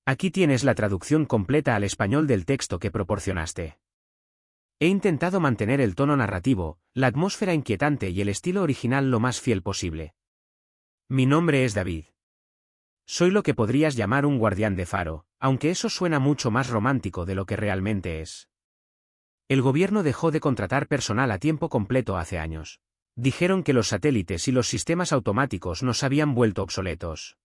Aquí tienes la traducción completa al español del texto que proporcionaste. He intentado mantener el tono narrativo, la atmósfera inquietante y el estilo original lo más fiel posible. Mi nombre es David. Soy lo que podrías llamar un guardián de faro, aunque eso suena mucho más romántico de lo que realmente es. El gobierno dejó de contratar personal a tiempo completo hace años. Dijeron que los satélites y los sistemas automáticos nos habían vuelto obsoletos.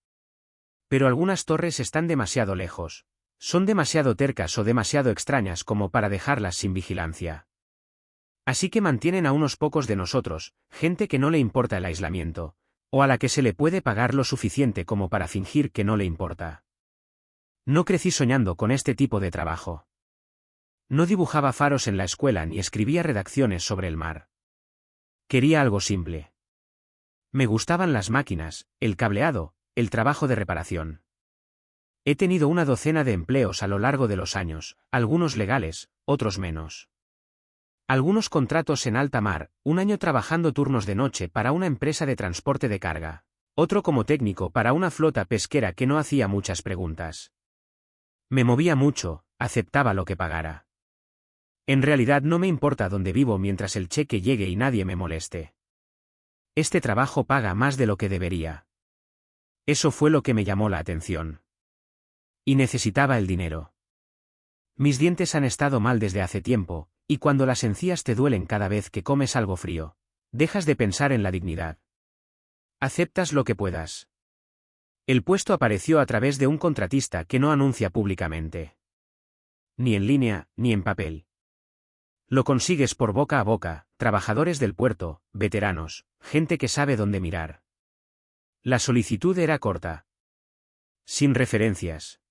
Pero algunas torres están demasiado lejos. Son demasiado tercas o demasiado extrañas como para dejarlas sin vigilancia. Así que mantienen a unos pocos de nosotros, gente que no le importa el aislamiento, o a la que se le puede pagar lo suficiente como para fingir que no le importa. No crecí soñando con este tipo de trabajo. No dibujaba faros en la escuela ni escribía redacciones sobre el mar. Quería algo simple. Me gustaban las máquinas, el cableado, el trabajo de reparación. He tenido una docena de empleos a lo largo de los años, algunos legales, otros menos. Algunos contratos en alta mar, un año trabajando turnos de noche para una empresa de transporte de carga, otro como técnico para una flota pesquera que no hacía muchas preguntas. Me movía mucho, aceptaba lo que pagara. En realidad no me importa dónde vivo mientras el cheque llegue y nadie me moleste. Este trabajo paga más de lo que debería. Eso fue lo que me llamó la atención. Y necesitaba el dinero. Mis dientes han estado mal desde hace tiempo, y cuando las encías te duelen cada vez que comes algo frío, dejas de pensar en la dignidad. Aceptas lo que puedas. El puesto apareció a través de un contratista que no anuncia públicamente. Ni en línea, ni en papel. Lo consigues por boca a boca, trabajadores del puerto, veteranos, gente que sabe dónde mirar. La solicitud era corta. Sin referencias.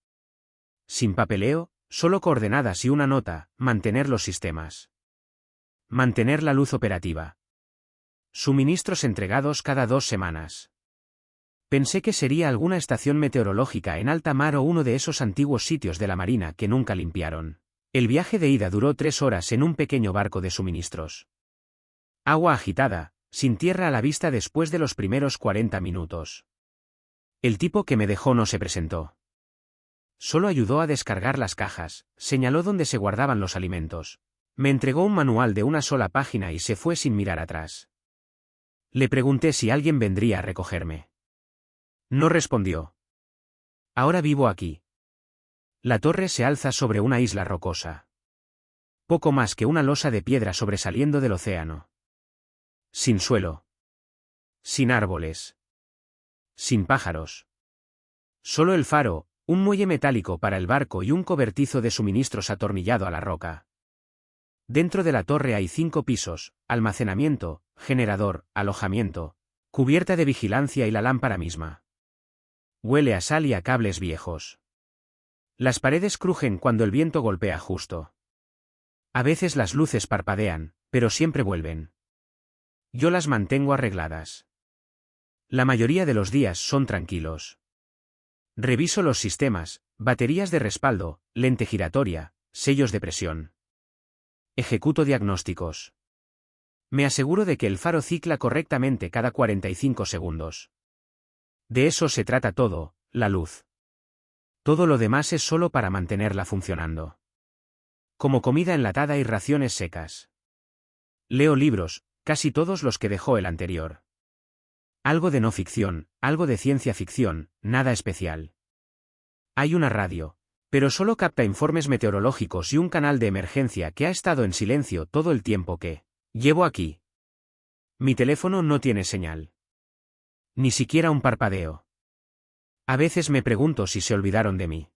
Sin papeleo, solo coordenadas y una nota: mantener los sistemas. Mantener la luz operativa. Suministros entregados cada 2 semanas. Pensé que sería alguna estación meteorológica en alta mar o uno de esos antiguos sitios de la marina que nunca limpiaron. El viaje de ida duró 3 horas en un pequeño barco de suministros. Agua agitada, sin tierra a la vista después de los primeros 40 minutos. El tipo que me dejó no se presentó. Solo ayudó a descargar las cajas, señaló dónde se guardaban los alimentos. Me entregó un manual de una sola página y se fue sin mirar atrás. Le pregunté si alguien vendría a recogerme. No respondió. Ahora vivo aquí. La torre se alza sobre una isla rocosa. Poco más que una losa de piedra sobresaliendo del océano. Sin suelo. Sin árboles. Sin pájaros. Solo el faro, un muelle metálico para el barco y un cobertizo de suministros atornillado a la roca. Dentro de la torre hay 5 pisos: almacenamiento, generador, alojamiento, cubierta de vigilancia y la lámpara misma. Huele a sal y a cables viejos. Las paredes crujen cuando el viento golpea justo. A veces las luces parpadean, pero siempre vuelven. Yo las mantengo arregladas. La mayoría de los días son tranquilos. Reviso los sistemas, baterías de respaldo, lente giratoria, sellos de presión. Ejecuto diagnósticos. Me aseguro de que el faro cicla correctamente cada 45 segundos. De eso se trata todo, la luz. Todo lo demás es solo para mantenerla funcionando. Como comida enlatada y raciones secas. Leo libros, casi todos los que dejó el anterior. Algo de no ficción, algo de ciencia ficción, nada especial. Hay una radio, pero solo capta informes meteorológicos y un canal de emergencia que ha estado en silencio todo el tiempo que llevo aquí. Mi teléfono no tiene señal. Ni siquiera un parpadeo. A veces me pregunto si se olvidaron de mí.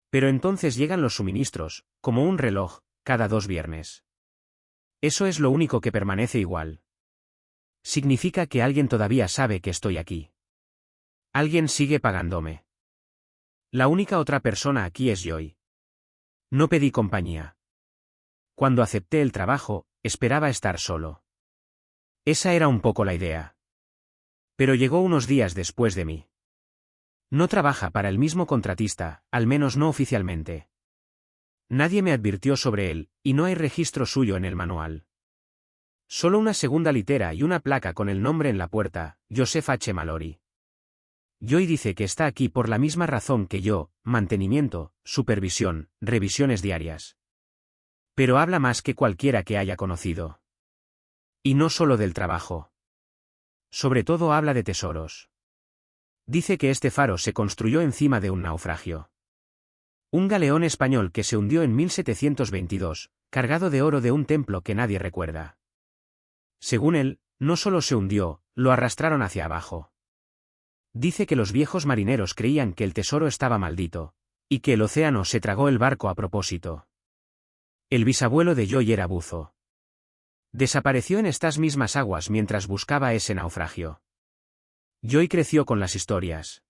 Pero entonces llegan los suministros, como un reloj, cada 2 viernes. Eso es lo único que permanece igual. Significa que alguien todavía sabe que estoy aquí. Alguien sigue pagándome. La única otra persona aquí es Joy. No pedí compañía. Cuando acepté el trabajo, esperaba estar solo. Esa era un poco la idea. Pero llegó unos días después de mí. No trabaja para el mismo contratista, al menos no oficialmente. Nadie me advirtió sobre él, y no hay registro suyo en el manual. Solo una segunda litera y una placa con el nombre en la puerta: Joseph H. Mallory. Joy dice que está aquí por la misma razón que yo, mantenimiento, supervisión, revisiones diarias. Pero habla más que cualquiera que haya conocido. Y no solo del trabajo. Sobre todo habla de tesoros. Dice que este faro se construyó encima de un naufragio. Un galeón español que se hundió en 1722, cargado de oro de un templo que nadie recuerda. Según él, no solo se hundió, lo arrastraron hacia abajo. Dice que los viejos marineros creían que el tesoro estaba maldito, y que el océano se tragó el barco a propósito. El bisabuelo de Joy era buzo. Desapareció en estas mismas aguas mientras buscaba ese naufragio. Joy creció con las historias.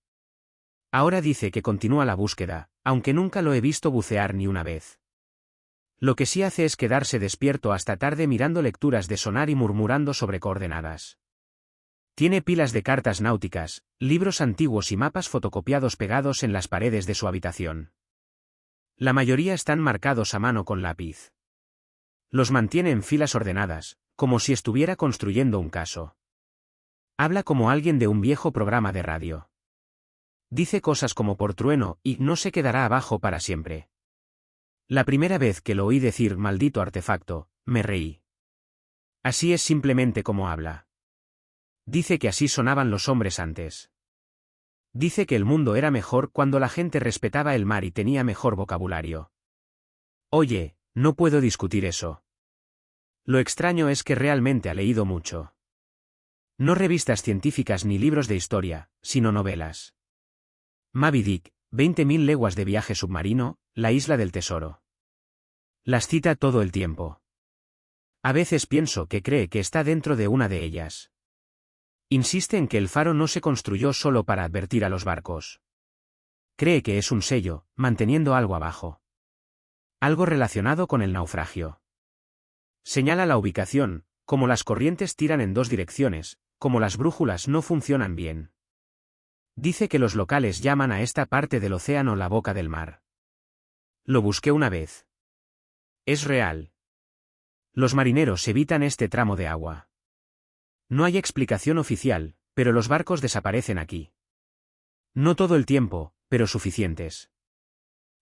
Ahora dice que continúa la búsqueda, aunque nunca lo he visto bucear ni una vez. Lo que sí hace es quedarse despierto hasta tarde mirando lecturas de sonar y murmurando sobre coordenadas. Tiene pilas de cartas náuticas, libros antiguos y mapas fotocopiados pegados en las paredes de su habitación. La mayoría están marcados a mano con lápiz. Los mantiene en filas ordenadas, como si estuviera construyendo un caso. Habla como alguien de un viejo programa de radio. Dice cosas como por trueno y no se quedará abajo para siempre. La primera vez que lo oí decir maldito artefacto, me reí. Así es simplemente como habla. Dice que así sonaban los hombres antes. Dice que el mundo era mejor cuando la gente respetaba el mar y tenía mejor vocabulario. Oye, no puedo discutir eso. Lo extraño es que realmente ha leído mucho. No revistas científicas ni libros de historia, sino novelas. Moby Dick, 20.000 leguas de viaje submarino, La isla del tesoro. Las cita todo el tiempo. A veces pienso que cree que está dentro de una de ellas. Insiste en que el faro no se construyó solo para advertir a los barcos. Cree que es un sello, manteniendo algo abajo. Algo relacionado con el naufragio. Señala la ubicación, como las corrientes tiran en dos direcciones, como las brújulas no funcionan bien. Dice que los locales llaman a esta parte del océano la boca del mar. Lo busqué una vez. Es real. Los marineros evitan este tramo de agua. No hay explicación oficial, pero los barcos desaparecen aquí. No todo el tiempo, pero suficientes.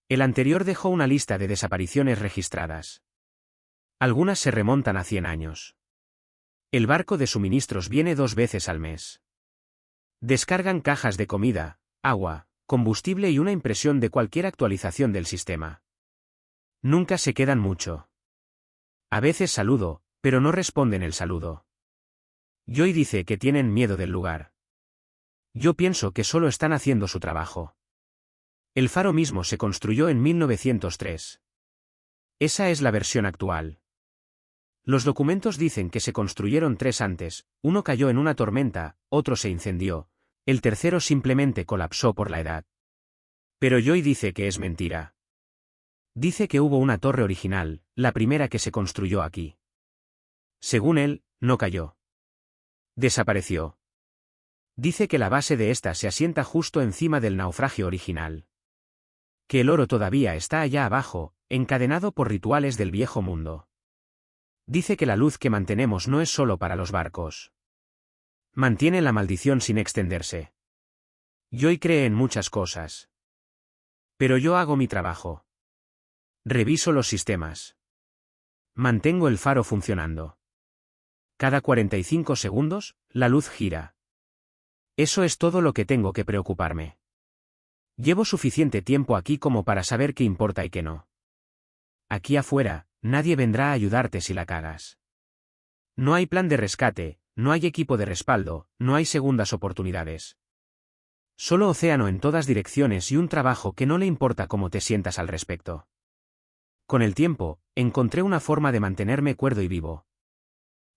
El anterior dejó una lista de desapariciones registradas. Algunas se remontan a 100 años. El barco de suministros viene 2 veces al mes. Descargan cajas de comida, agua, combustible y una impresión de cualquier actualización del sistema. Nunca se quedan mucho. A veces saludo, pero no responden el saludo. Joy dice que tienen miedo del lugar. Yo pienso que solo están haciendo su trabajo. El faro mismo se construyó en 1903. Esa es la versión actual. Los documentos dicen que se construyeron 3 antes, uno cayó en una tormenta, otro se incendió, el tercero simplemente colapsó por la edad. Pero Joy dice que es mentira. Dice que hubo una torre original, la primera que se construyó aquí. Según él, no cayó. Desapareció. Dice que la base de esta se asienta justo encima del naufragio original. Que el oro todavía está allá abajo, encadenado por rituales del viejo mundo. Dice que la luz que mantenemos no es solo para los barcos. Mantiene la maldición sin extenderse. Joy cree en muchas cosas. Pero yo hago mi trabajo. Reviso los sistemas. Mantengo el faro funcionando. Cada 45 segundos, la luz gira. Eso es todo lo que tengo que preocuparme. Llevo suficiente tiempo aquí como para saber qué importa y qué no. Aquí afuera, nadie vendrá a ayudarte si la cagas. No hay plan de rescate, no hay equipo de respaldo, no hay segundas oportunidades. Solo océano en todas direcciones y un trabajo que no le importa cómo te sientas al respecto. Con el tiempo, encontré una forma de mantenerme cuerdo y vivo.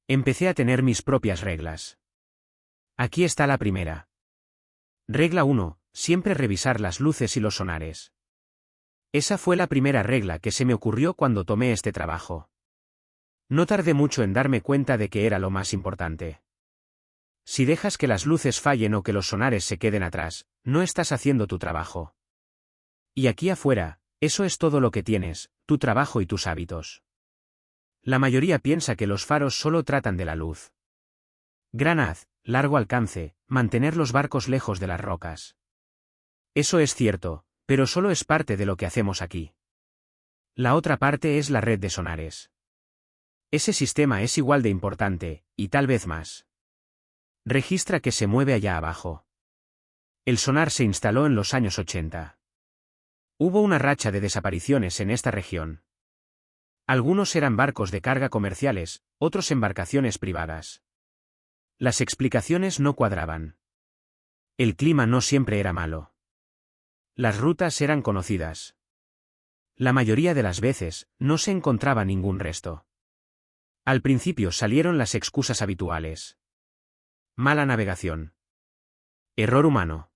Empecé a tener mis propias reglas. Aquí está la primera. Regla 1, siempre revisar las luces y los sonares. Esa fue la primera regla que se me ocurrió cuando tomé este trabajo. No tardé mucho en darme cuenta de que era lo más importante. Si dejas que las luces fallen o que los sonares se queden atrás, no estás haciendo tu trabajo. Y aquí afuera, eso es todo lo que tienes, tu trabajo y tus hábitos. La mayoría piensa que los faros solo tratan de la luz. Granaz, largo alcance, mantener los barcos lejos de las rocas. Eso es cierto, pero solo es parte de lo que hacemos aquí. La otra parte es la red de sonares. Ese sistema es igual de importante, y tal vez más. Registra que se mueve allá abajo. El sonar se instaló en los años 80. Hubo una racha de desapariciones en esta región. Algunos eran barcos de carga comerciales, otros embarcaciones privadas. Las explicaciones no cuadraban. El clima no siempre era malo. Las rutas eran conocidas. La mayoría de las veces, no se encontraba ningún resto. Al principio salieron las excusas habituales. Mala navegación. Error humano.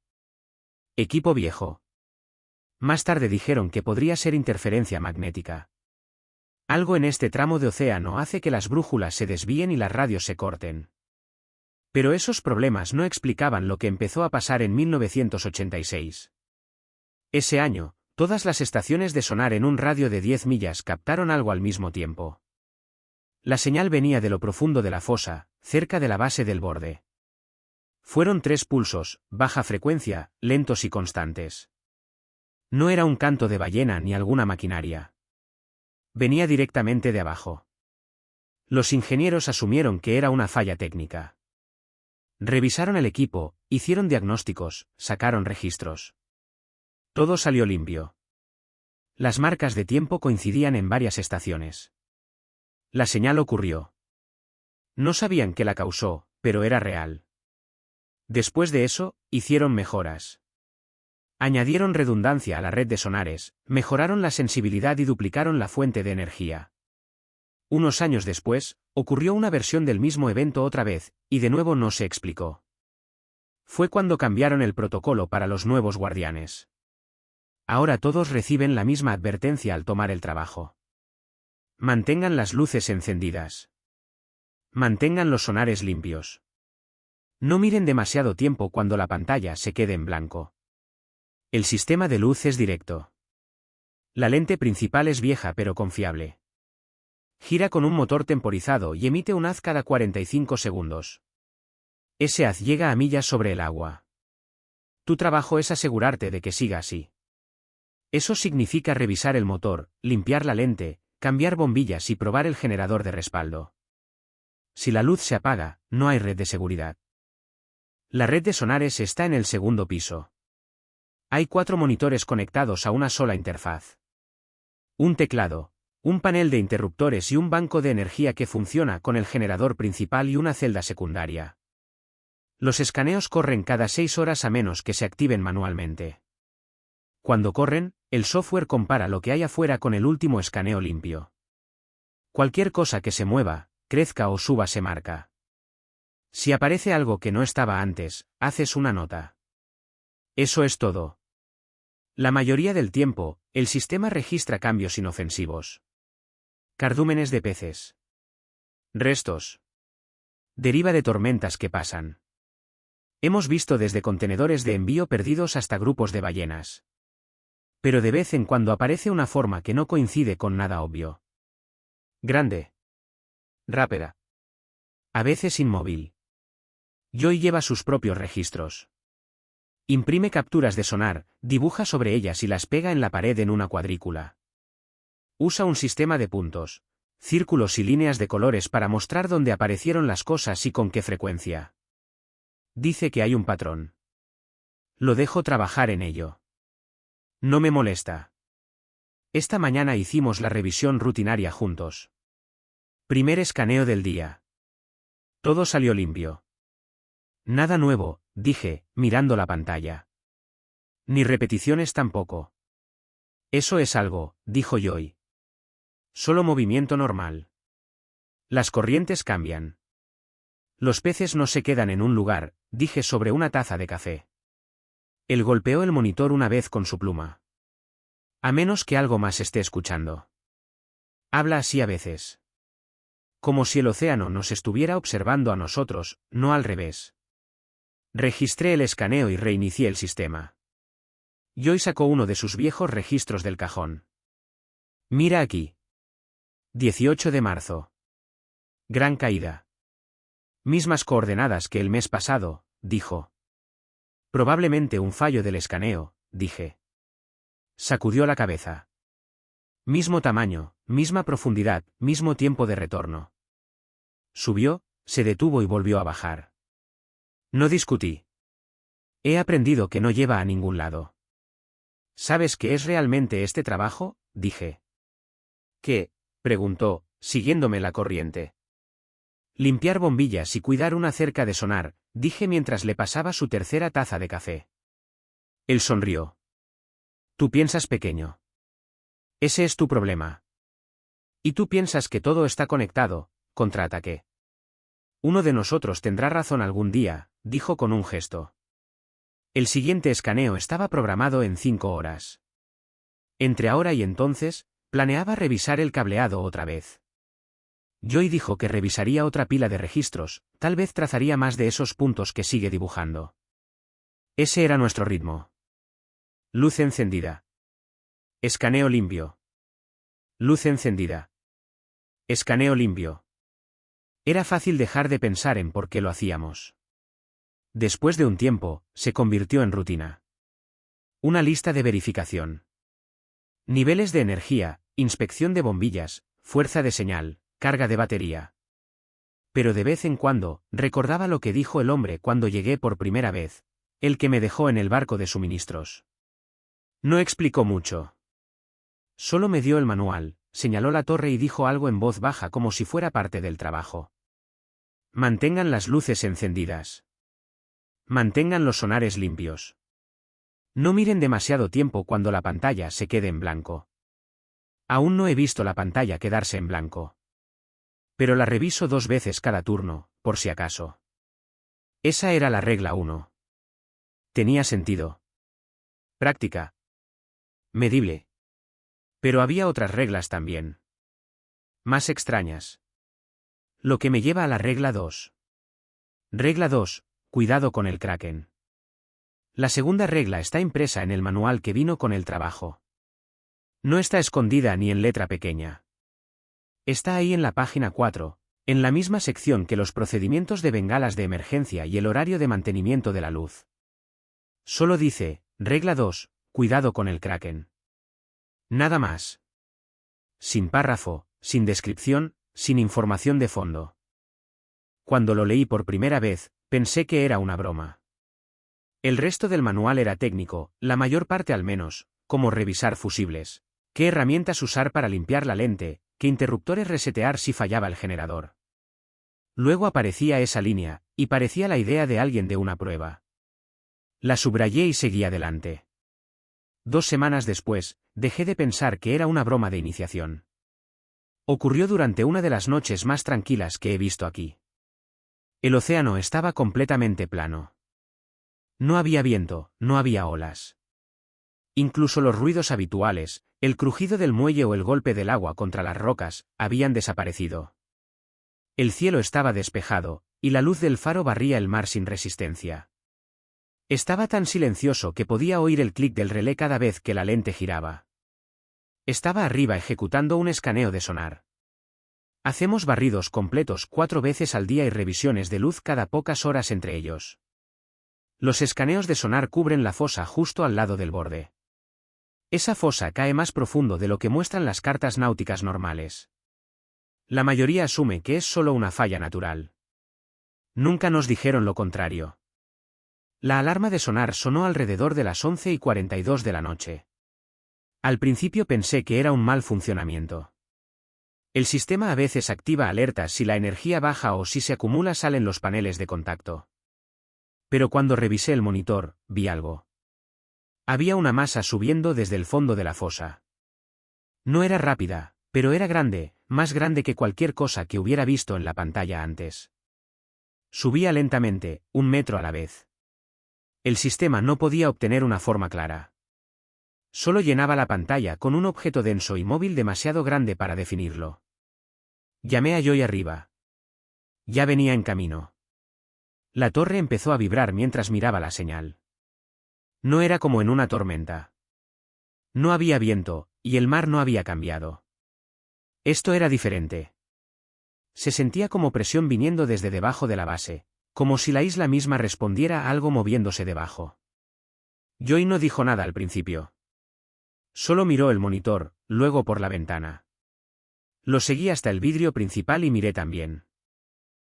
Equipo viejo. Más tarde dijeron que podría ser interferencia magnética. Algo en este tramo de océano hace que las brújulas se desvíen y las radios se corten. Pero esos problemas no explicaban lo que empezó a pasar en 1986. Ese año, todas las estaciones de sonar en un radio de 10 millas captaron algo al mismo tiempo. La señal venía de lo profundo de la fosa, cerca de la base del borde. Fueron 3 pulsos, baja frecuencia, lentos y constantes. No era un canto de ballena ni alguna maquinaria. Venía directamente de abajo. Los ingenieros asumieron que era una falla técnica. Revisaron el equipo, hicieron diagnósticos, sacaron registros. Todo salió limpio. Las marcas de tiempo coincidían en varias estaciones. La señal ocurrió. No sabían qué la causó, pero era real. Después de eso, hicieron mejoras. Añadieron redundancia a la red de sonares, mejoraron la sensibilidad y duplicaron la fuente de energía. Unos años después, ocurrió una versión del mismo evento otra vez, y de nuevo no se explicó. Fue cuando cambiaron el protocolo para los nuevos guardianes. Ahora todos reciben la misma advertencia al tomar el trabajo. Mantengan las luces encendidas. Mantengan los sonares limpios. No miren demasiado tiempo cuando la pantalla se quede en blanco. El sistema de luz es directo. La lente principal es vieja pero confiable. Gira con un motor temporizado y emite un haz cada 45 segundos. Ese haz llega a millas sobre el agua. Tu trabajo es asegurarte de que siga así. Eso significa revisar el motor, limpiar la lente, cambiar bombillas y probar el generador de respaldo. Si la luz se apaga, no hay red de seguridad. La red de sonares está en el segundo piso. Hay 4 monitores conectados a una sola interfaz. Un teclado, un panel de interruptores y un banco de energía que funciona con el generador principal y una celda secundaria. Los escaneos corren cada 6 horas a menos que se activen manualmente. Cuando corren, el software compara lo que hay afuera con el último escaneo limpio. Cualquier cosa que se mueva, crezca o suba se marca. Si aparece algo que no estaba antes, haces una nota. Eso es todo. La mayoría del tiempo, el sistema registra cambios inofensivos. Cardúmenes de peces. Restos. Deriva de tormentas que pasan. Hemos visto desde contenedores de envío perdidos hasta grupos de ballenas. Pero de vez en cuando aparece una forma que no coincide con nada obvio. Grande. Rápida. A veces inmóvil. Joy lleva sus propios registros. Imprime capturas de sonar, dibuja sobre ellas y las pega en la pared en una cuadrícula. Usa un sistema de puntos, círculos y líneas de colores para mostrar dónde aparecieron las cosas y con qué frecuencia. Dice que hay un patrón. Lo dejo trabajar en ello. No me molesta. Esta mañana hicimos la revisión rutinaria juntos. Primer escaneo del día. Todo salió limpio. Nada nuevo, dije, mirando la pantalla. Ni repeticiones tampoco. Eso es algo, dijo Joy. Solo movimiento normal. Las corrientes cambian. Los peces no se quedan en un lugar, dije sobre una taza de café. Él golpeó el monitor una vez con su pluma. A menos que algo más esté escuchando. Habla así a veces. Como si el océano nos estuviera observando a nosotros, no al revés. Registré el escaneo y reinicié el sistema. Joy sacó uno de sus viejos registros del cajón. Mira aquí. 18 de marzo. Gran caída. Mismas coordenadas que el mes pasado, dijo. Probablemente un fallo del escaneo, dije. Sacudió la cabeza. Mismo tamaño, misma profundidad, mismo tiempo de retorno. Subió, se detuvo y volvió a bajar. No discutí. He aprendido que no lleva a ningún lado. ¿Sabes qué es realmente este trabajo? Dije. ¿Qué? Preguntó, siguiéndome la corriente. Limpiar bombillas y cuidar una cerca de sonar, dije mientras le pasaba su tercera taza de café. Él sonrió. Tú piensas pequeño. Ese es tu problema. Y tú piensas que todo está conectado, contraataqué. Uno de nosotros tendrá razón algún día, dijo con un gesto. El siguiente escaneo estaba programado en 5 horas. Entre ahora y entonces, planeaba revisar el cableado otra vez. Joy dijo que revisaría otra pila de registros, tal vez trazaría más de esos puntos que sigue dibujando. Ese era nuestro ritmo. Luz encendida. Escaneo limpio. Luz encendida. Escaneo limpio. Era fácil dejar de pensar en por qué lo hacíamos. Después de un tiempo, se convirtió en rutina. Una lista de verificación. Niveles de energía, inspección de bombillas, fuerza de señal, carga de batería. Pero de vez en cuando, recordaba lo que dijo el hombre cuando llegué por primera vez, el que me dejó en el barco de suministros. No explicó mucho. Solo me dio el manual, señaló la torre y dijo algo en voz baja como si fuera parte del trabajo. Mantengan las luces encendidas. Mantengan los sonares limpios. No miren demasiado tiempo cuando la pantalla se quede en blanco. Aún no he visto la pantalla quedarse en blanco. Pero la reviso 2 veces cada turno, por si acaso. Esa era la regla 1. Tenía sentido. Práctica. Medible. Pero había otras reglas también. Más extrañas. Lo que me lleva a la regla 2. Regla 2. Cuidado con el Kraken. La segunda regla está impresa en el manual que vino con el trabajo. No está escondida ni en letra pequeña. Está ahí en la página 4, en la misma sección que los procedimientos de bengalas de emergencia y el horario de mantenimiento de la luz. Solo dice, regla 2, cuidado con el Kraken. Nada más. Sin párrafo, sin descripción, sin información de fondo. Cuando lo leí por primera vez, pensé que era una broma. El resto del manual era técnico, la mayor parte al menos, como revisar fusibles, qué herramientas usar para limpiar la lente, qué interruptores resetear si fallaba el generador. Luego aparecía esa línea, y parecía la idea de alguien de una prueba. La subrayé y seguí adelante. 2 semanas después, dejé de pensar que era una broma de iniciación. Ocurrió durante una de las noches más tranquilas que he visto aquí. El océano estaba completamente plano. No había viento, no había olas. Incluso los ruidos habituales, el crujido del muelle o el golpe del agua contra las rocas, habían desaparecido. El cielo estaba despejado, y la luz del faro barría el mar sin resistencia. Estaba tan silencioso que podía oír el clic del relé cada vez que la lente giraba. Estaba arriba ejecutando un escaneo de sonar. Hacemos barridos completos 4 veces al día y revisiones de luz cada pocas horas entre ellos. Los escaneos de sonar cubren la fosa justo al lado del borde. Esa fosa cae más profundo de lo que muestran las cartas náuticas normales. La mayoría asume que es solo una falla natural. Nunca nos dijeron lo contrario. La alarma de sonar sonó alrededor de las 11:42 de la noche. Al principio pensé que era un mal funcionamiento. El sistema a veces activa alertas si la energía baja o si se acumula sal en los paneles de contacto. Pero cuando revisé el monitor, vi algo. Había una masa subiendo desde el fondo de la fosa. No era rápida, pero era grande, más grande que cualquier cosa que hubiera visto en la pantalla antes. Subía lentamente, 1 metro a la vez. El sistema no podía obtener una forma clara. Solo llenaba la pantalla con un objeto denso y móvil demasiado grande para definirlo. Llamé a Joy arriba. Ya venía en camino. La torre empezó a vibrar mientras miraba la señal. No era como en una tormenta. No había viento, y el mar no había cambiado. Esto era diferente. Se sentía como presión viniendo desde debajo de la base, como si la isla misma respondiera a algo moviéndose debajo. Joy no dijo nada al principio. Solo miró el monitor, luego por la ventana. Lo seguí hasta el vidrio principal y miré también.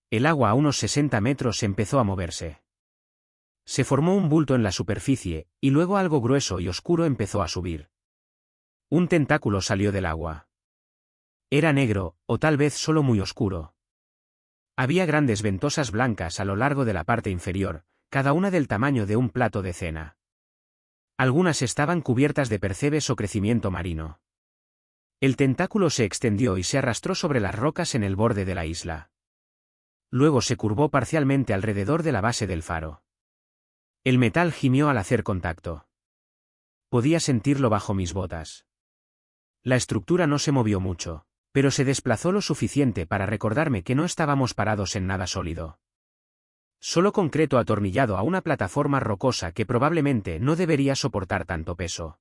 El agua a unos 60 metros empezó a moverse. Se formó un bulto en la superficie, y luego algo grueso y oscuro empezó a subir. Un tentáculo salió del agua. Era negro, o tal vez solo muy oscuro. Había grandes ventosas blancas a lo largo de la parte inferior, cada una del tamaño de un plato de cena. Algunas estaban cubiertas de percebes o crecimiento marino. El tentáculo se extendió y se arrastró sobre las rocas en el borde de la isla. Luego se curvó parcialmente alrededor de la base del faro. El metal gimió al hacer contacto. Podía sentirlo bajo mis botas. La estructura no se movió mucho, pero se desplazó lo suficiente para recordarme que no estábamos parados en nada sólido. Solo concreto atornillado a una plataforma rocosa que probablemente no debería soportar tanto peso.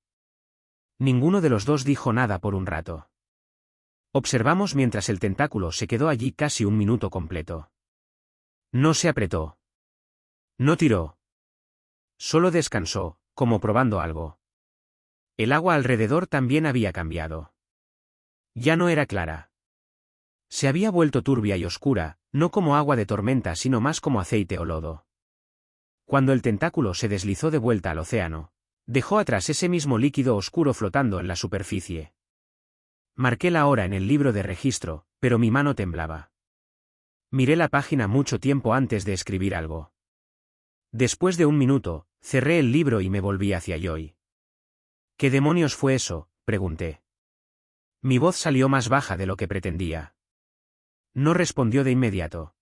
Ninguno de los dos dijo nada por un rato. Observamos mientras el tentáculo se quedó allí casi un minuto completo. No se apretó. No tiró. Solo descansó, como probando algo. El agua alrededor también había cambiado. Ya no era clara. Se había vuelto turbia y oscura, no como agua de tormenta sino más como aceite o lodo. Cuando el tentáculo se deslizó de vuelta al océano, dejó atrás ese mismo líquido oscuro flotando en la superficie. Marqué la hora en el libro de registro, pero mi mano temblaba. Miré la página mucho tiempo antes de escribir algo. Después de un minuto, cerré el libro y me volví hacia Joy. ¿Qué demonios fue eso?, pregunté. Mi voz salió más baja de lo que pretendía. No respondió de inmediato.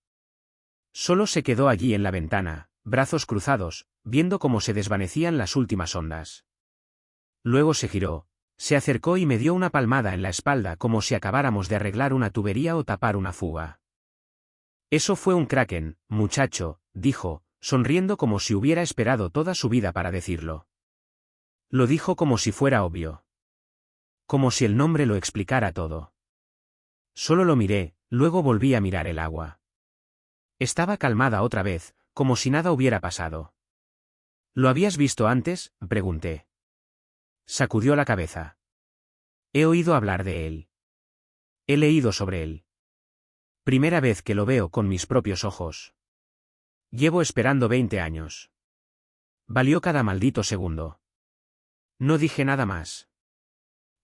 Solo se quedó allí en la ventana, brazos cruzados, viendo cómo se desvanecían las últimas ondas. Luego se giró, se acercó y me dio una palmada en la espalda como si acabáramos de arreglar una tubería o tapar una fuga. Eso fue un kraken, muchacho, dijo, sonriendo como si hubiera esperado toda su vida para decirlo. Lo dijo como si fuera obvio. Como si el nombre lo explicara todo. Solo lo miré, luego volví a mirar el agua. Estaba calmada otra vez, como si nada hubiera pasado. ¿Lo habías visto antes?, pregunté. Sacudió la cabeza. He oído hablar de él. He leído sobre él. Primera vez que lo veo con mis propios ojos. Llevo esperando 20 años. Valió cada maldito segundo. No dije nada más.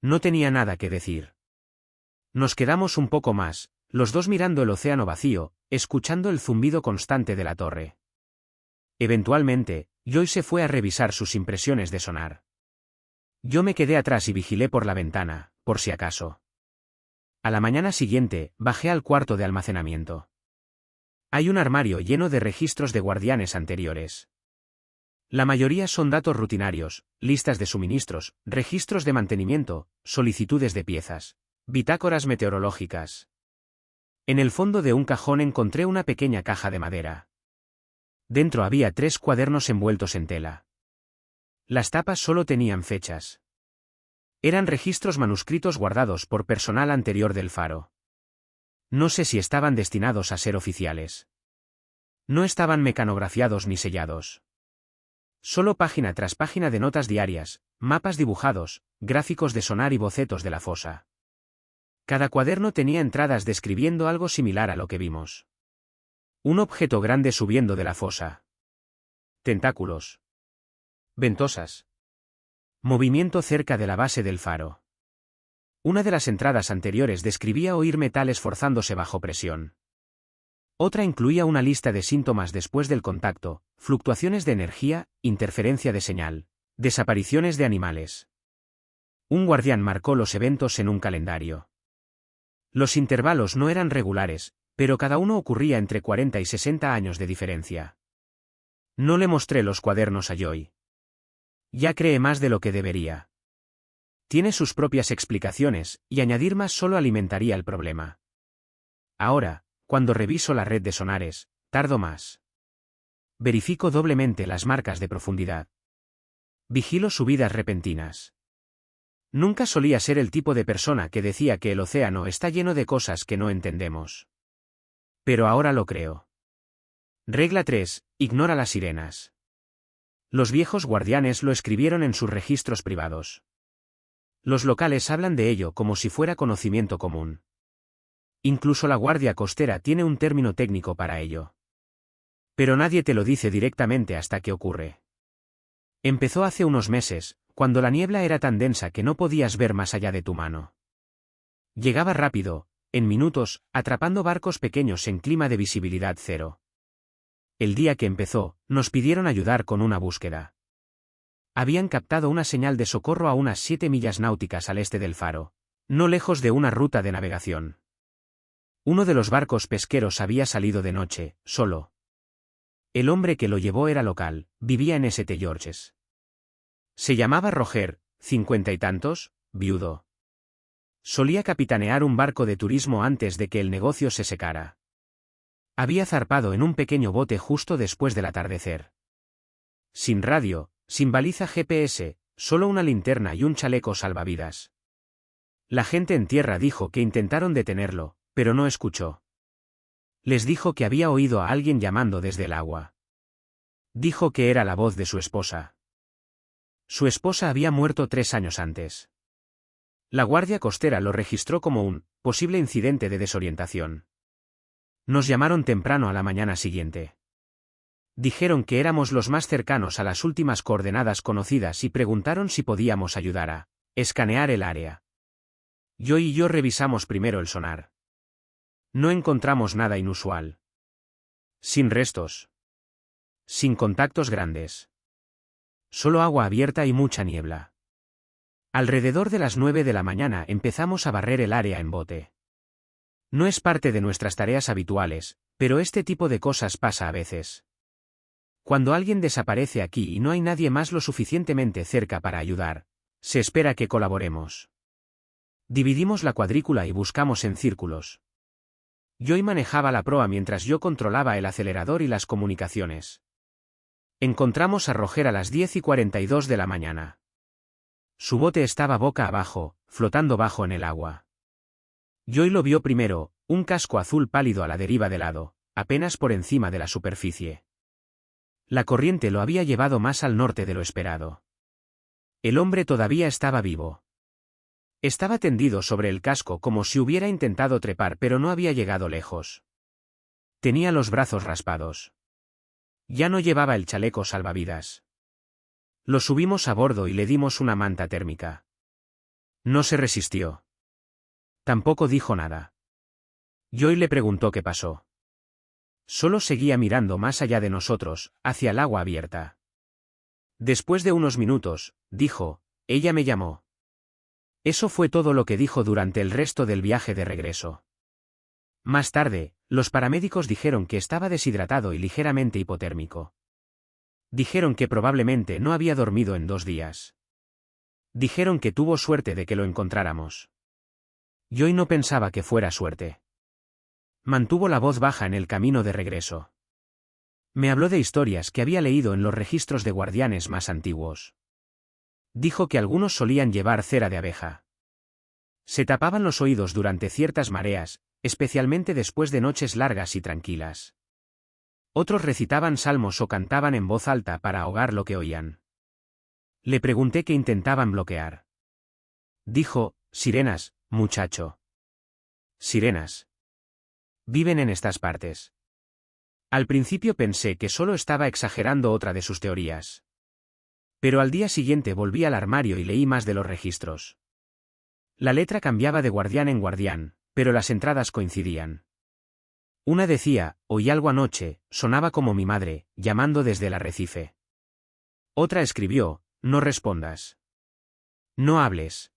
No tenía nada que decir. Nos quedamos un poco más, los dos mirando el océano vacío, escuchando el zumbido constante de la torre. Eventualmente, Joy se fue a revisar sus impresiones de sonar. Yo me quedé atrás y vigilé por la ventana, por si acaso. A la mañana siguiente, bajé al cuarto de almacenamiento. Hay un armario lleno de registros de guardianes anteriores. La mayoría son datos rutinarios, listas de suministros, registros de mantenimiento, solicitudes de piezas, bitácoras meteorológicas. En el fondo de un cajón encontré una pequeña caja de madera. Dentro había 3 cuadernos envueltos en tela. Las tapas solo tenían fechas. Eran registros manuscritos guardados por personal anterior del faro. No sé si estaban destinados a ser oficiales. No estaban mecanografiados ni sellados. Solo página tras página de notas diarias, mapas dibujados, gráficos de sonar y bocetos de la fosa. Cada cuaderno tenía entradas describiendo algo similar a lo que vimos. Un objeto grande subiendo de la fosa. Tentáculos. Ventosas. Movimiento cerca de la base del faro. Una de las entradas anteriores describía oír metal esforzándose bajo presión. Otra incluía una lista de síntomas después del contacto, fluctuaciones de energía, interferencia de señal, desapariciones de animales. Un guardián marcó los eventos en un calendario. Los intervalos no eran regulares, pero cada uno ocurría entre 40 y 60 años de diferencia. No le mostré los cuadernos a Joy. Ya cree más de lo que debería. Tiene sus propias explicaciones, y añadir más solo alimentaría el problema. Ahora, cuando reviso la red de sonares, tardo más. Verifico doblemente las marcas de profundidad. Vigilo subidas repentinas. Nunca solía ser el tipo de persona que decía que el océano está lleno de cosas que no entendemos. Pero ahora lo creo. Regla 3. Ignora las sirenas. Los viejos guardianes lo escribieron en sus registros privados. Los locales hablan de ello como si fuera conocimiento común. Incluso la Guardia Costera tiene un término técnico para ello. Pero nadie te lo dice directamente hasta que ocurre. Empezó hace unos meses, cuando la niebla era tan densa que no podías ver más allá de tu mano. Llegaba rápido, en minutos, atrapando barcos pequeños en clima de visibilidad cero. El día que empezó, nos pidieron ayudar con una búsqueda. Habían captado una señal de socorro a unas 7 millas náuticas al este del faro, no lejos de una ruta de navegación. Uno de los barcos pesqueros había salido de noche, solo. El hombre que lo llevó era local, vivía en St. George's. Se llamaba Roger, 50 y tantos, viudo. Solía capitanear un barco de turismo antes de que el negocio se secara. Había zarpado en un pequeño bote justo después del atardecer. Sin radio, sin baliza GPS, solo una linterna y un chaleco salvavidas. La gente en tierra dijo que intentaron detenerlo, pero no escuchó. Les dijo que había oído a alguien llamando desde el agua. Dijo que era la voz de su esposa. Su esposa había muerto 3 años antes. La Guardia Costera lo registró como un posible incidente de desorientación. Nos llamaron temprano a la mañana siguiente. Dijeron que éramos los más cercanos a las últimas coordenadas conocidas y preguntaron si podíamos ayudar a escanear el área. Yo revisamos primero el sonar. No encontramos nada inusual. Sin restos. Sin contactos grandes. Solo agua abierta y mucha niebla. Alrededor de las 9 de la mañana empezamos a barrer el área en bote. No es parte de nuestras tareas habituales, pero este tipo de cosas pasa a veces. Cuando alguien desaparece aquí y no hay nadie más lo suficientemente cerca para ayudar, se espera que colaboremos. Dividimos la cuadrícula y buscamos en círculos. Joy manejaba la proa mientras yo controlaba el acelerador y las comunicaciones. Encontramos a Roger a las 10:42 de la mañana. Su bote estaba boca abajo, flotando bajo en el agua. Joy lo vio primero, un casco azul pálido a la deriva de lado, apenas por encima de la superficie. La corriente lo había llevado más al norte de lo esperado. El hombre todavía estaba vivo. Estaba tendido sobre el casco como si hubiera intentado trepar pero no había llegado lejos. Tenía los brazos raspados. Ya no llevaba el chaleco salvavidas. Lo subimos a bordo y le dimos una manta térmica. No se resistió. Tampoco dijo nada. Joy le preguntó qué pasó. Solo seguía mirando más allá de nosotros, hacia el agua abierta. Después de unos minutos, dijo, ella me llamó. Eso fue todo lo que dijo durante el resto del viaje de regreso. Más tarde, los paramédicos dijeron que estaba deshidratado y ligeramente hipotérmico. Dijeron que probablemente no había dormido en 2 días. Dijeron que tuvo suerte de que lo encontráramos. Joy no pensaba que fuera suerte. Mantuvo la voz baja en el camino de regreso. Me habló de historias que había leído en los registros de guardianes más antiguos. Dijo que algunos solían llevar cera de abeja. Se tapaban los oídos durante ciertas mareas, especialmente después de noches largas y tranquilas. Otros recitaban salmos o cantaban en voz alta para ahogar lo que oían. Le pregunté qué intentaban bloquear. Dijo, sirenas, muchacho. Sirenas. Viven en estas partes. Al principio pensé que solo estaba exagerando otra de sus teorías. Pero al día siguiente volví al armario y leí más de los registros. La letra cambiaba de guardián en guardián, pero las entradas coincidían. Una decía, oí algo anoche, sonaba como mi madre, llamando desde el arrecife. Otra escribió, no respondas. No hables.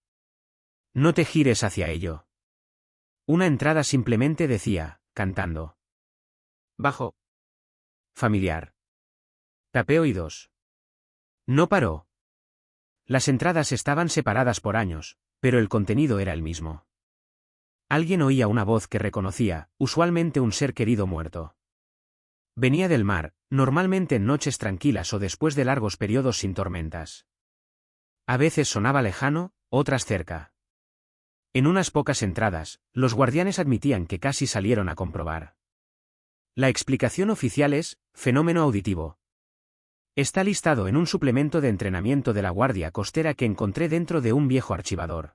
No te gires hacia ello. Una entrada simplemente decía, cantando. Bajo. Familiar. Tapé oídos. No paró. Las entradas estaban separadas por años, pero el contenido era el mismo. Alguien oía una voz que reconocía, usualmente un ser querido muerto. Venía del mar, normalmente en noches tranquilas o después de largos periodos sin tormentas. A veces sonaba lejano, otras cerca. En unas pocas entradas, los guardianes admitían que casi salieron a comprobar. La explicación oficial es, fenómeno auditivo. Está listado en un suplemento de entrenamiento de la Guardia Costera que encontré dentro de un viejo archivador.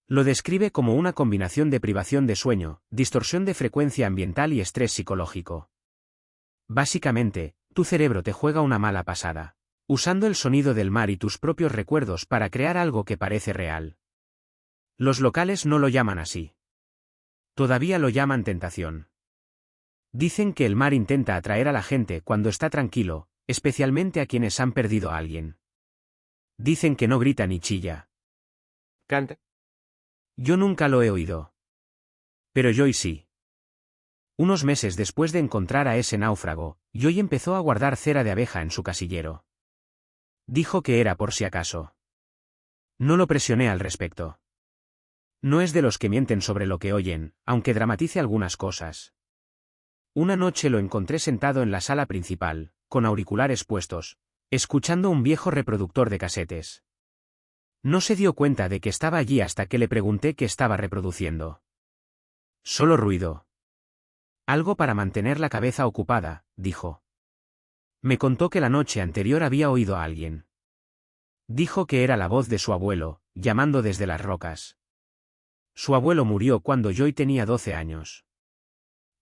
Lo describe como una combinación de privación de sueño, distorsión de frecuencia ambiental y estrés psicológico. Básicamente, tu cerebro te juega una mala pasada, usando el sonido del mar y tus propios recuerdos para crear algo que parece real. Los locales no lo llaman así. Todavía lo llaman tentación. Dicen que el mar intenta atraer a la gente cuando está tranquilo, especialmente a quienes han perdido a alguien. Dicen que no grita ni chilla. Canta. Yo nunca lo he oído. Pero Joy sí. Unos meses después de encontrar a ese náufrago, Joy empezó a guardar cera de abeja en su casillero. Dijo que era por si acaso. No lo presioné al respecto. No es de los que mienten sobre lo que oyen, aunque dramatice algunas cosas. Una noche lo encontré sentado en la sala principal, con auriculares puestos, escuchando un viejo reproductor de casetes. No se dio cuenta de que estaba allí hasta que le pregunté qué estaba reproduciendo. Solo ruido. Algo para mantener la cabeza ocupada, dijo. Me contó que la noche anterior había oído a alguien. Dijo que era la voz de su abuelo, llamando desde las rocas. Su abuelo murió cuando Joy tenía 12 años.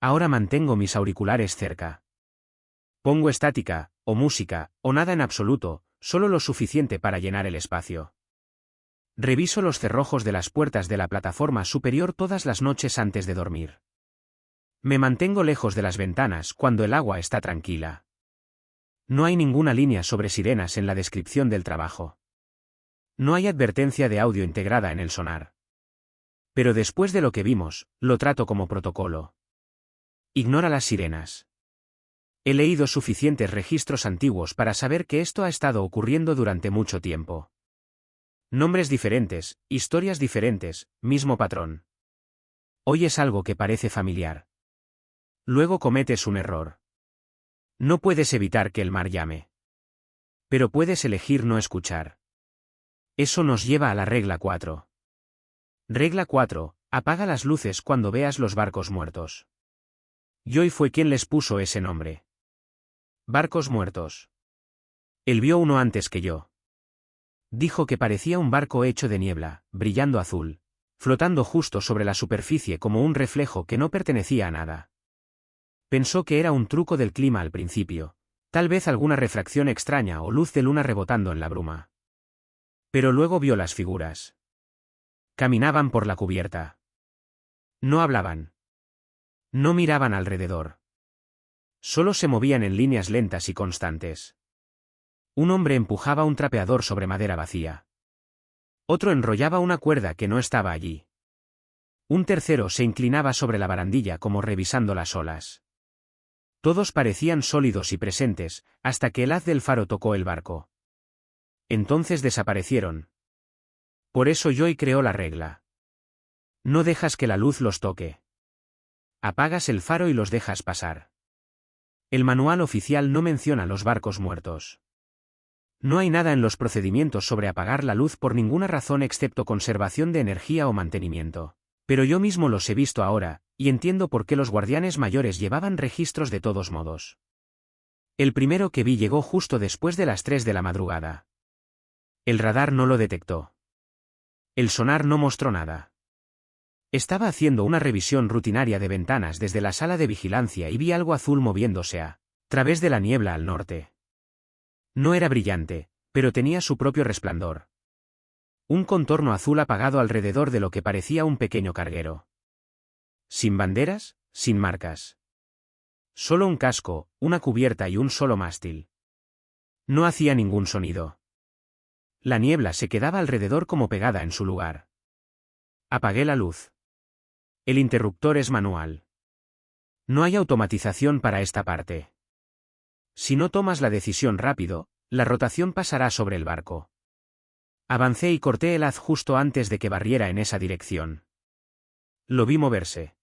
Ahora mantengo mis auriculares cerca. Pongo estática, o música, o nada en absoluto, solo lo suficiente para llenar el espacio. Reviso los cerrojos de las puertas de la plataforma superior todas las noches antes de dormir. Me mantengo lejos de las ventanas cuando el agua está tranquila. No hay ninguna línea sobre sirenas en la descripción del trabajo. No hay advertencia de audio integrada en el sonar. Pero después de lo que vimos, lo trato como protocolo. Ignora las sirenas. He leído suficientes registros antiguos para saber que esto ha estado ocurriendo durante mucho tiempo. Nombres diferentes, historias diferentes, mismo patrón. Oyes algo que parece familiar. Luego cometes un error. No puedes evitar que el mar llame. Pero puedes elegir no escuchar. Eso nos lleva a la regla 4. Regla 4. Apaga las luces cuando veas los barcos muertos. Joy fue quien les puso ese nombre. Barcos muertos. Él vio uno antes que yo. Dijo que parecía un barco hecho de niebla, brillando azul, flotando justo sobre la superficie como un reflejo que no pertenecía a nada. Pensó que era un truco del clima al principio, tal vez alguna refracción extraña o luz de luna rebotando en la bruma. Pero luego vio las figuras. Caminaban por la cubierta. No hablaban. No miraban alrededor. Solo se movían en líneas lentas y constantes. Un hombre empujaba un trapeador sobre madera vacía. Otro enrollaba una cuerda que no estaba allí. Un tercero se inclinaba sobre la barandilla como revisando las olas. Todos parecían sólidos y presentes, hasta que el haz del faro tocó el barco. Entonces desaparecieron. Por eso Joy creó la regla. No dejas que la luz los toque. Apagas el faro y los dejas pasar. El manual oficial no menciona los barcos muertos. No hay nada en los procedimientos sobre apagar la luz por ninguna razón excepto conservación de energía o mantenimiento. Pero yo mismo los he visto ahora, y entiendo por qué los guardianes mayores llevaban registros de todos modos. El primero que vi llegó justo después de las 3 de la madrugada. El radar no lo detectó. El sonar no mostró nada. Estaba haciendo una revisión rutinaria de ventanas desde la sala de vigilancia y vi algo azul moviéndose a través de la niebla al norte. No era brillante, pero tenía su propio resplandor. Un contorno azul apagado alrededor de lo que parecía un pequeño carguero. Sin banderas, sin marcas. Solo un casco, una cubierta y un solo mástil. No hacía ningún sonido. La niebla se quedaba alrededor como pegada en su lugar. Apagué la luz. El interruptor es manual. No hay automatización para esta parte. Si no tomas la decisión rápido, la rotación pasará sobre el barco. Avancé y corté el haz justo antes de que barriera en esa dirección. Lo vi moverse.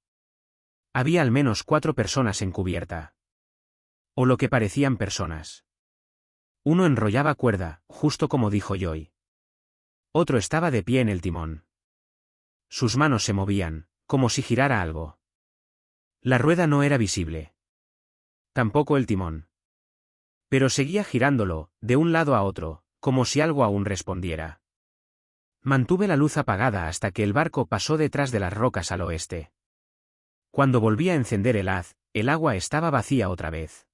Había al menos 4 personas en cubierta. O lo que parecían personas. Uno enrollaba cuerda, justo como dijo Joy. Otro estaba de pie en el timón. Sus manos se movían, como si girara algo. La rueda no era visible. tampoco el timón. Pero seguía girándolo, de un lado a otro, como si algo aún respondiera. Mantuve la luz apagada hasta que el barco pasó detrás de las rocas al oeste. Cuando volví a encender el haz, el agua estaba vacía otra vez.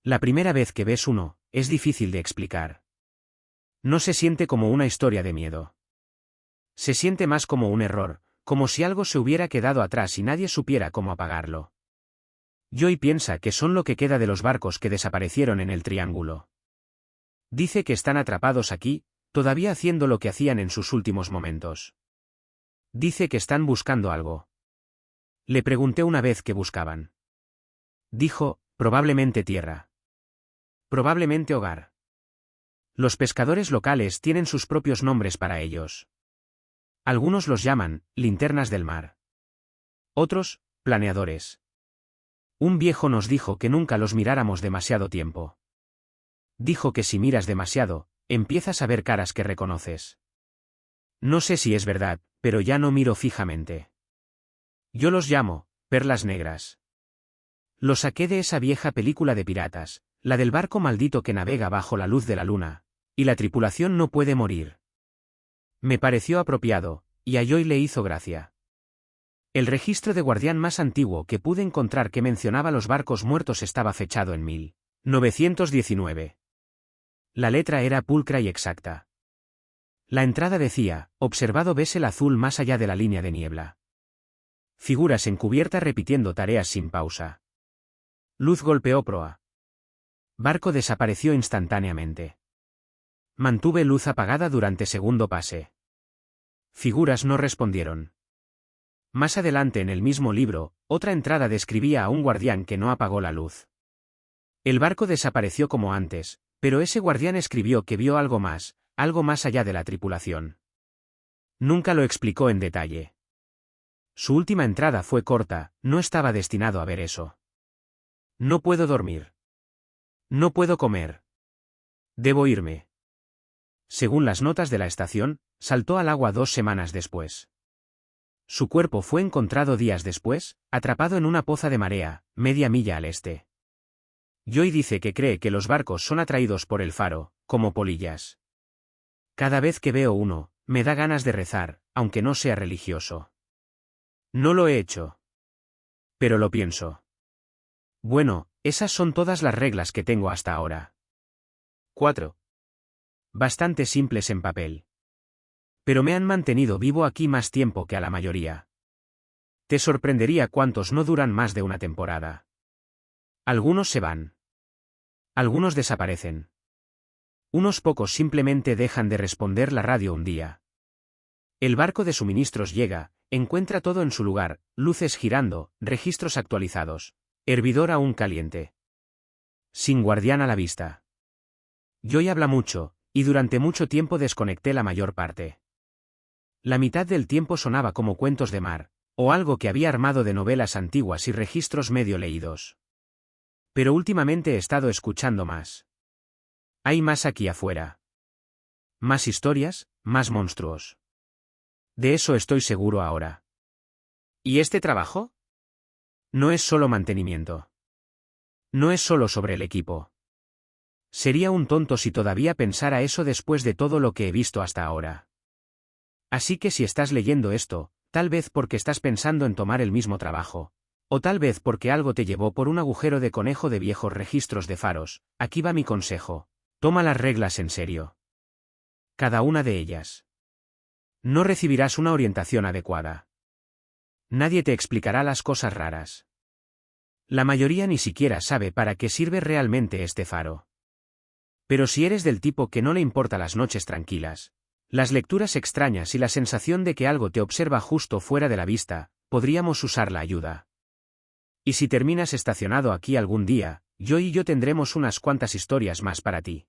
La primera vez que ves uno, es difícil de explicar. No se siente como una historia de miedo. Se siente más como un error, como si algo se hubiera quedado atrás y nadie supiera cómo apagarlo. Joy piensa que son lo que queda de los barcos que desaparecieron en el Triángulo. Dice que están atrapados aquí, todavía haciendo lo que hacían en sus últimos momentos. Dice que están buscando algo. Le pregunté una vez qué buscaban. Dijo, probablemente tierra. Probablemente hogar. Los pescadores locales tienen sus propios nombres para ellos. Algunos los llaman linternas del mar. Otros, planeadores. Un viejo nos dijo que nunca los miráramos demasiado tiempo. Dijo que si miras demasiado, empiezas a ver caras que reconoces. No sé si es verdad, pero ya no miro fijamente. Yo los llamo perlas negras. Los saqué de esa vieja película de piratas, la del barco maldito que navega bajo la luz de la luna, y la tripulación no puede morir. Me pareció apropiado, y a Joy le hizo gracia. El registro de guardián más antiguo que pude encontrar que mencionaba los barcos muertos estaba fechado en 1919. La letra era pulcra y exacta. La entrada decía, observado ves el azul más allá de la línea de niebla. Figuras en cubierta repitiendo tareas sin pausa. Luz golpeó proa. Barco desapareció instantáneamente. Mantuve luz apagada durante segundo pase. Figuras no respondieron. Más adelante en el mismo libro, otra entrada describía a un guardián que no apagó la luz. El barco desapareció como antes, pero ese guardián escribió que vio algo más allá de la tripulación. Nunca lo explicó en detalle. Su última entrada fue corta, no estaba destinado a ver eso. No puedo dormir. No puedo comer. Debo irme. Según las notas de la estación, saltó al agua 2 semanas después. Su cuerpo fue encontrado días después, atrapado en una poza de marea, media milla al este. Joy dice que cree que los barcos son atraídos por el faro, como polillas. Cada vez que veo uno, me da ganas de rezar, aunque no sea religioso. No lo he hecho. Pero lo pienso. Bueno, esas son todas las reglas que tengo hasta ahora. 4. Bastante simples en papel. Pero me han mantenido vivo aquí más tiempo que a la mayoría. Te sorprendería cuántos no duran más de una temporada. Algunos se van. Algunos desaparecen. Unos pocos simplemente dejan de responder la radio un día. El barco de suministros llega, encuentra todo en su lugar, luces girando, registros actualizados, hervidor aún caliente. Sin guardián a la vista. Joy habla mucho, y durante mucho tiempo desconecté la mayor parte. La mitad del tiempo sonaba como cuentos de mar, o algo que había armado de novelas antiguas y registros medio leídos. Pero últimamente he estado escuchando más. Hay más aquí afuera. Más historias, más monstruos. De eso estoy seguro ahora. ¿Y este trabajo? No es solo mantenimiento. No es solo sobre el equipo. Sería un tonto si todavía pensara eso después de todo lo que he visto hasta ahora. Así que si estás leyendo esto, tal vez porque estás pensando en tomar el mismo trabajo, o tal vez porque algo te llevó por un agujero de conejo de viejos registros de faros, aquí va mi consejo. Toma las reglas en serio. Cada una de ellas. No recibirás una orientación adecuada. Nadie te explicará las cosas raras. La mayoría ni siquiera sabe para qué sirve realmente este faro. Pero si eres del tipo que no le importa las noches tranquilas, las lecturas extrañas y la sensación de que algo te observa justo fuera de la vista, podríamos usar la ayuda. Y si terminas estacionado aquí algún día, yo y yo tendremos unas cuantas historias más para ti.